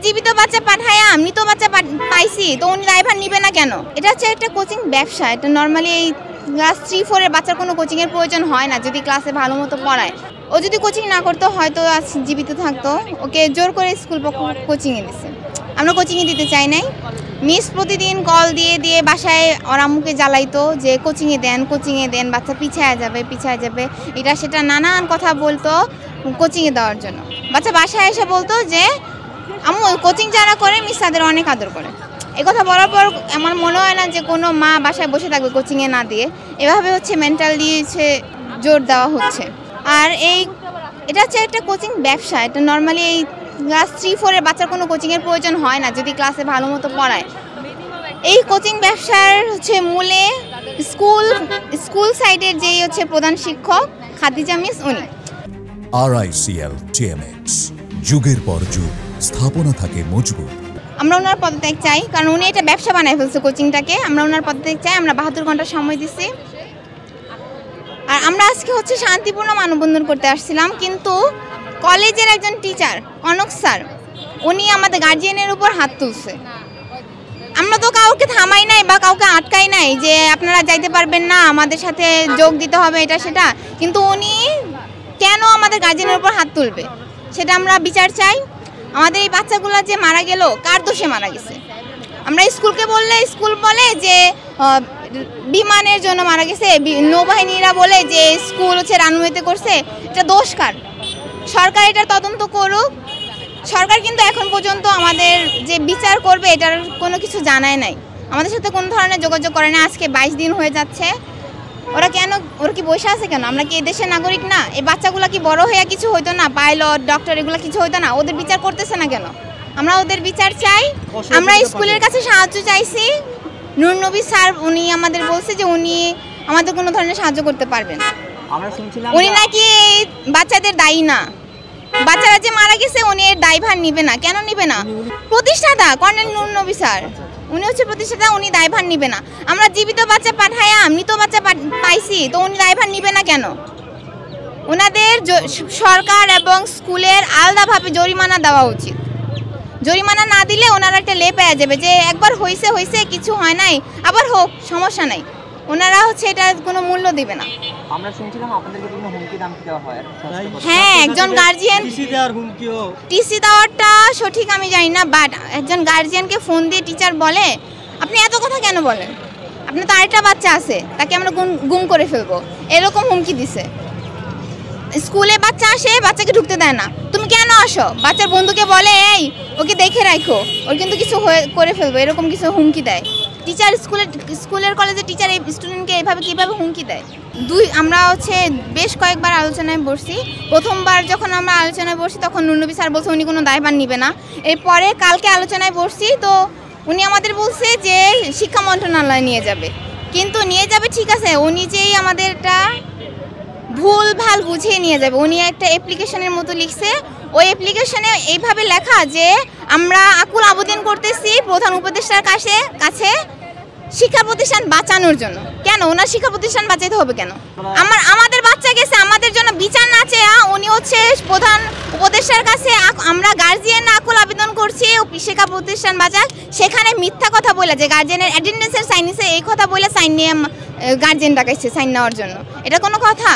জীবিত বাচ্চা পাঠায়া মৃত বাচ্চা পাইছি, তো উনি ড্রাইভার নিবে না কেন? এটা হচ্ছে একটা কোচিং ব্যবসা। এটা নর্মালি এই ক্লাস 3-4 এর বাচ্চার কোনো কোচিংয়ের প্রয়োজন হয় না যদি ক্লাসে ভালো মতো পড়ায়। ও যদি কোচিং না করতো হয়তো আজ জীবিত থাকতো। ওকে জোর করে স্কুল কোচিংয়ে দিচ্ছে। আমরা কোচিংয়ে দিতে চাই নাই। মিস প্রতিদিন কল দিয়ে বাসায় ওর আম্মুকে জ্বালাইতো যে কোচিংয়ে দেন, বাচ্চা পিছায় যাবে, এটা সেটা নানান কথা বলতো কোচিংয়ে দেওয়ার জন্য। বাচ্চা বাসায় এসে বলতো যে আম্মু কোচিং যারা করে মিস তাদের অনেক আদর করে। এই কথা বলার পর আমার মনে হয় না যে কোনো মা বাসায় বসে থাকবে কোচিংয়ে না দিয়ে। এভাবে হচ্ছে মেন্টালি জোর দেওয়া হচ্ছে। আর এটা হচ্ছে একটা কোচিং ব্যবসা। এটা নর্মালি এই ক্লাস 3-4 এর বাচ্চার কোনো কোচিংয়ের প্রয়োজন হয় না যদি ক্লাসে ভালো মতো পড়ায়। এই কোচিং ব্যবসার হচ্ছে মূলে স্কুল সাইডের যেই হচ্ছে প্রধান শিক্ষক খাদিজা মিস, উনি। RICL TMX, যুগের পর যুগ স্থাপনা থাকে মজবুত। আমরা ওনার পদত্যাগ চাই, কারণ উনি এটা ব্যবসা বানায় ফেলছে কোচিংটাকে। আমরা ওনার পদত্যাগ চাই। আমরা 72 ঘন্টা সময় দিচ্ছি। আর আমরা আজকে হচ্ছে শান্তিপূর্ণ মানববন্ধন করতে আসছিলাম, কিন্তু কলেজের একজন টিচার কনক স্যার উনি আমাদের গার্জিয়ানের উপর হাত তুলছে। আমরা তো কাউকে থামাই নাই বা কাউকে আটকাই নাই যে আপনারা যাইতে পারবেন না, আমাদের সাথে যোগ দিতে হবে এটা সেটা, কিন্তু উনি কেন আমাদের গার্জিয়ানের উপর হাত তুলবে সেটা আমরা বিচার চাই। আমাদের এই বাচ্চাগুলো যে মারা গেল, কার দোষে মারা গেছে? আমরা স্কুলকে বললে স্কুল বলে যে বিমানের জন্য মারা গেছে, নৌবাহিনীরা বলে যে স্কুল হচ্ছে রানওয়েতে করছে। এটা দোষ কার? সরকার এটার তদন্ত করুক। সরকার কিন্তু এখন পর্যন্ত আমাদের যে বিচার করবে এটার কোনো কিছু জানায় নাই, আমাদের সাথে কোনো ধরনের যোগাযোগ করে না। আজকে 22 দিন হয়ে যাচ্ছে। ওরা কি বসে আছে কেন? আমরা কি এই দেশের নাগরিক না? এই বাচ্চাগুলো কি বড় হয়ে কিছু হইতো না? পাইলট, ডক্টর এগুলো কিছু হইতো না? ওদের বিচার করতেছে না কেন? আমরা ওদের বিচার চাই। আমরা স্কুলের কাছে সাহায্য চাইছি। নূর নবী স্যার উনি আমাদের বলছে যে উনি আমাদের কোনো ধরনের সাহায্য করতে পারবেন। উনি নাকি বাচ্চাদের দায়ী না, বাচ্চারা যে মারা গেছে উনি এর দায়ভার নিবে না। কেন নিবে না? প্রতিষ্ঠাতা কর্নেল নূর নবী স্যার উনি হচ্ছে প্রতিষ্ঠাতা, উনি দায়ভার নিবে না। আমরা জীবিত বাচ্চা পাঠায়া মৃত বাচ্চা পাইছি, তো উনি দায়ভার নিবে না কেন? ওনাদের সরকার এবং স্কুলের আলাদাভাবে জরিমানা দেওয়া উচিত। জরিমানা না দিলে ওনারা একটা লে পেয়ে যাবে যে একবার হয়েছে কিছু হয় নাই, আবার হোক, সমস্যা নাই। ওনারা হচ্ছে এটা কোনো মূল্য দিবে না। আমরা শুনছিলাম আপনাদেরকে বিভিন্ন হুমকি দামকি দেওয়া হয়। হ্যাঁ, একজন গার্জিয়ান টিসি দেওয়ারটা সঠিক আমি জানি না, বাট একজন গার্জিয়ানকে ফোন দিয়ে টিচার বলে আপনি এত কথা কেন বলেন, আপনার তো আরেকটা বাচ্চা আছে, তাকে আমরা গুম করে ফেলবো, এরকম হুমকি দিছে। স্কুলে বাচ্চা আসে, বাচ্চাকে ঢুকতে দেয় না, তুমি কেন আসো? বাচ্চার বন্ধুকে বলে এই ওকে দেখে রাখো, ওর কিন্তু কিছু করে ফেলবো, এরকম কিছু হুমকি দেয়। টিচার স্কুলের কলেজের টিচার এই স্টুডেন্টকে এভাবে কীভাবে হুমকি দেয়? আমরা হচ্ছে বেশ কয়েকবার আলোচনায় বসছি। প্রথমবার যখন আমরা আলোচনায় বসছি তখন নূর নবী স্যার বলছে উনি কোনো দায়ভার নিবে না। এরপরে কালকে আলোচনায় বসছি, তো উনি আমাদের বলছে যে শিক্ষা মন্ত্রণালয় নিয়ে যাবে। কিন্তু নিয়ে যাবে ঠিক আছে, উনি যেই আমাদেরটা ভুল ভাল বুঝিয়ে নিয়ে যাবে। উনি একটা অ্যাপ্লিকেশনের মতো লিখছে, ওই অ্যাপ্লিকেশনে এইভাবে লেখা যে আমরা আকুল আবেদন করতেছি প্রধান উপদেষ্টার কাছে শিক্ষা প্রতিষ্ঠান বাঁচানোর জন্য। কেন ওনার শিক্ষা প্রতিষ্ঠান বাঁচাইতে হবে কেন? আমাদের বাচ্চা গেছে, আমাদের জন্য বিচার না চেয়ে উনি হচ্ছে প্রধান উপদেষ্টার কাছে আমরা গার্জিয়ান আকুল আবেদন করছি শিক্ষা প্রতিষ্ঠান বাঁচাক, সেখানে মিথ্যা কথা বলে যে গার্জিয়ানের অ্যাটেন্ডেন্সের সাইন নিছে, এই কথা বলে সাইন নিয়ে গার্জিয়ান ডাকাইছে সাইন নেওয়ার জন্য। এটা কোনো কথা?